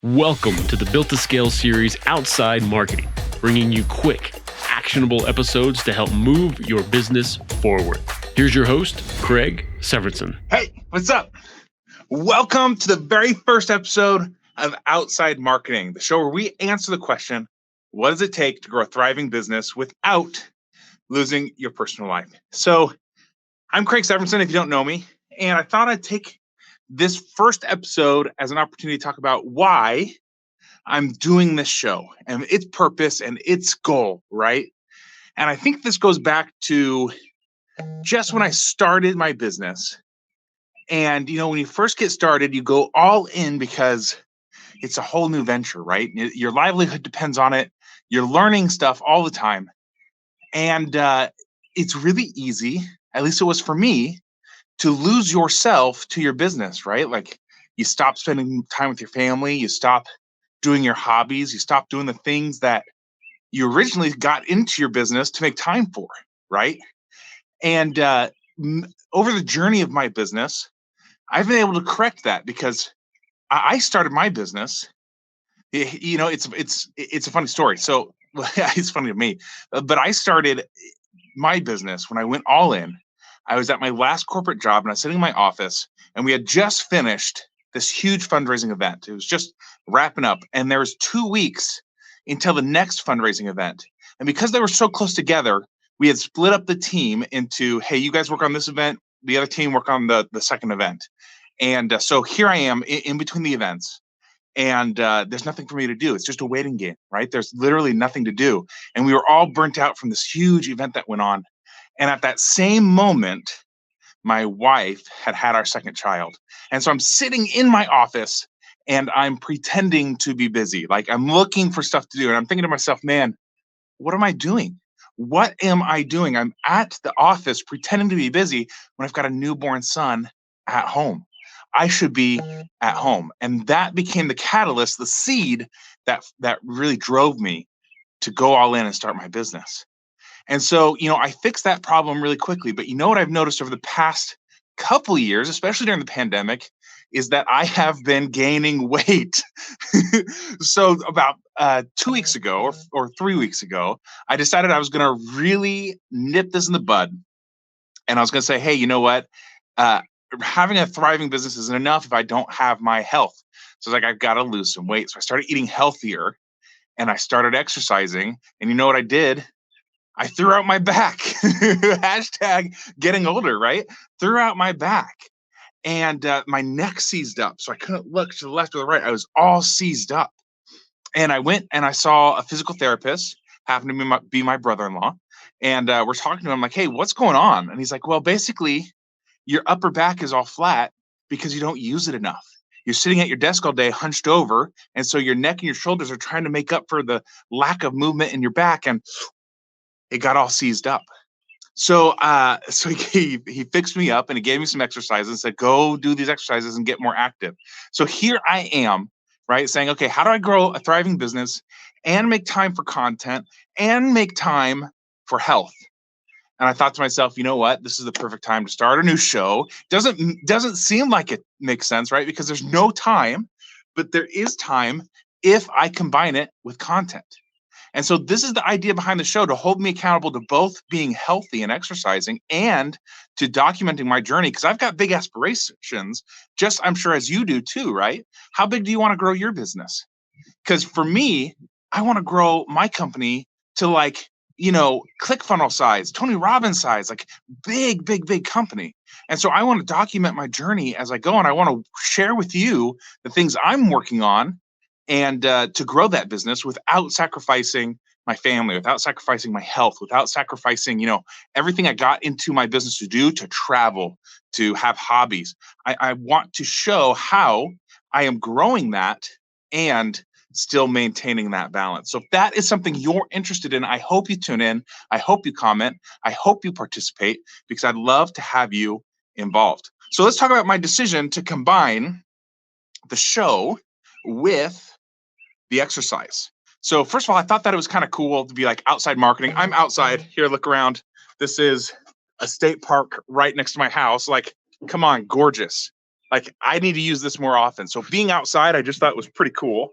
Welcome to the Built to Scale series Outside Marketing, bringing you quick, actionable episodes to help move your business forward. Here's your host, Craig Severinsen. Hey, what's up? Welcome to the very first episode of Outside Marketing, the show where we answer the question, what does it take to grow a thriving business without losing your personal life? So I'm Craig Severinsen, if you don't know me, and I thought I'd take this first episode as an opportunity to talk about why I'm doing this show and its purpose and its goal, right? And I think this goes back to just when I started my business. And, when you first get started, you go all in because it's a whole new venture, right? Your livelihood depends on it. You're learning stuff all the time. And it's really easy, at least it was for me, to lose yourself to your business, right? Like you stop spending time with your family, you stop doing your hobbies, you stop doing the things that you originally got into your business to make time for, right? And over the journey of my business, I've been able to correct that because I started my business. It's a funny story. So it's funny to me, but I started my business when I went all in. I was at my last corporate job and I was sitting in my office and we had just finished this huge fundraising event. It was just wrapping up and there was 2 weeks until the next fundraising event. And because they were so close together, we had split up the team into, hey, you guys work on this event. The other team work on the second event. And so here I am in between the events and there's nothing for me to do. It's just a waiting game, right? There's literally nothing to do. And we were all burnt out from this huge event that went on. And at that same moment, my wife had our second child. And so I'm sitting in my office and I'm pretending to be busy. Like I'm looking for stuff to do. And I'm thinking to myself, man, what am I doing? What am I doing? I'm at the office pretending to be busy when I've got a newborn son at home. I should be at home. And that became the catalyst, the seed that really drove me to go all in and start my business. And so, I fixed that problem really quickly. But you know what I've noticed over the past couple of years, especially during the pandemic, is that I have been gaining weight. So about 2 weeks ago or 3 weeks ago, I decided I was going to really nip this in the bud. And I was going to say, hey, you know what? Having a thriving business isn't enough if I don't have my health. So it's like, I've got to lose some weight. So I started eating healthier and I started exercising. And you know what I did? I threw out my back. Hashtag getting older, right? Threw out my back and my neck seized up. So I couldn't look to the left or the right. I was all seized up. And I went and I saw a physical therapist, happened to be my brother-in-law. And we're talking to him like, hey, what's going on? And he's like, well, basically, your upper back is all flat because you don't use it enough. You're sitting at your desk all day hunched over. And so your neck and your shoulders are trying to make up for the lack of movement in your back. And it got all seized up. So he fixed me up and he gave me some exercises and said, go do these exercises and get more active. So here I am, right, saying, okay, how do I grow a thriving business and make time for content and make time for health? And I thought to myself, you know what? This is the perfect time to start a new show. Doesn't seem like it makes sense, right? Because there's no time, but there is time if I combine it with content. And so this is the idea behind the show, to hold me accountable to both being healthy and exercising and to documenting my journey. Because I've got big aspirations, just I'm sure as you do too, right? How big do you want to grow your business? Because for me, I want to grow my company to ClickFunnels size, Tony Robbins size, like big, big, big company. And so I want to document my journey as I go, and I want to share with you the things I'm working on and to grow that business without sacrificing my family, without sacrificing my health, without sacrificing, everything I got into my business to do, to travel, to have hobbies. I want to show how I am growing that and still maintaining that balance. So if that is something you're interested in, I hope you tune in. I hope you comment. I hope you participate because I'd love to have you involved. So let's talk about my decision to combine the show with the exercise. So first of all, I thought that it was kind of cool to be like outside marketing. I'm outside here. Look around. This is a state park right next to my house. Like, come on, gorgeous. like I need to use this more often. So being outside, I just thought was pretty cool.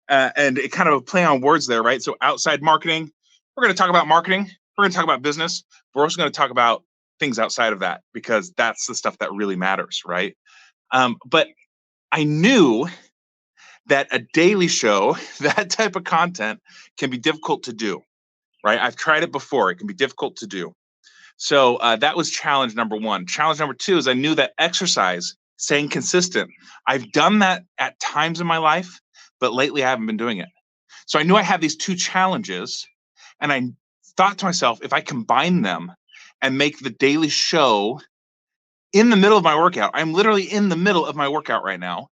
And it kind of a play on words there, right? So outside marketing, we're going to talk about marketing. We're going to talk about business. We're also going to talk about things outside of that because that's the stuff that really matters, right? But I knew that a daily show, that type of content can be difficult to do, right? I've tried it before. It can be difficult to do. So that was challenge number one. Challenge number two is I knew that exercise, staying consistent, I've done that at times in my life, but lately I haven't been doing it. So I knew I had these two challenges, and I thought to myself, if I combine them and make the daily show in the middle of my workout, I'm literally in the middle of my workout right now.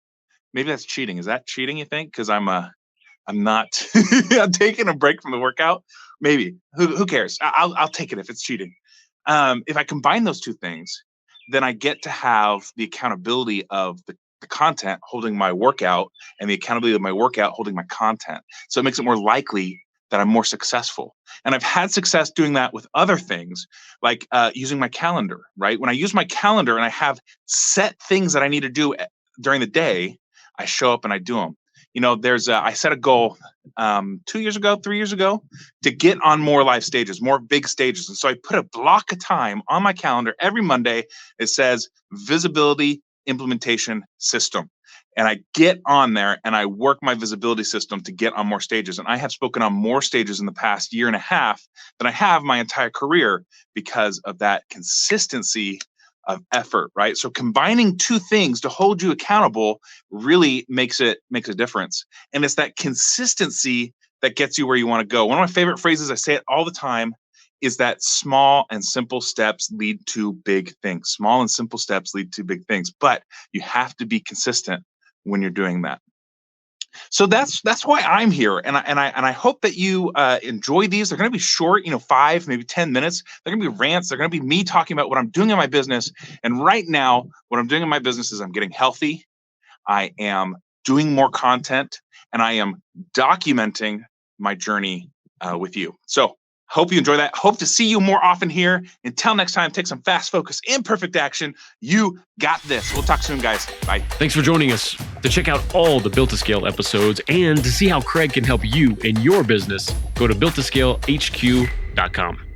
Maybe that's cheating. Is that cheating, you think? Because I'm not I'm taking a break from the workout. Maybe. Who cares? I'll take it if it's cheating. If I combine those two things, then I get to have the accountability of the content holding my workout and the accountability of my workout holding my content. So it makes it more likely that I'm more successful. And I've had success doing that with other things, like using my calendar, right? When I use my calendar and I have set things that I need to do during the day, I show up and I do them. You know, I set a goal 2 years ago, 3 years ago, to get on more live stages, more big stages. And so I put a block of time on my calendar every Monday. It says visibility implementation system. And I get on there and I work my visibility system to get on more stages. And I have spoken on more stages in the past year and a half than I have my entire career because of that consistency of effort, right? So combining two things to hold you accountable really makes a difference. And it's that consistency that gets you where you want to go. One of my favorite phrases, I say it all the time, is that small and simple steps lead to big things. Small and simple steps lead to big things, but you have to be consistent when you're doing that. So that's why I'm here, and I hope that you enjoy these. They're going to be short, 5, maybe 10 minutes. They're going to be rants. They're going to be me talking about what I'm doing in my business. And right now, what I'm doing in my business is I'm getting healthy. I am doing more content, and I am documenting my journey with you. So hope you enjoy that. Hope to see you more often here. Until next time, take some fast focus, imperfect action. You got this. We'll talk soon, guys. Bye. Thanks for joining us. To check out all the Built to Scale episodes and to see how Craig can help you in your business, go to builttoscalehq.com.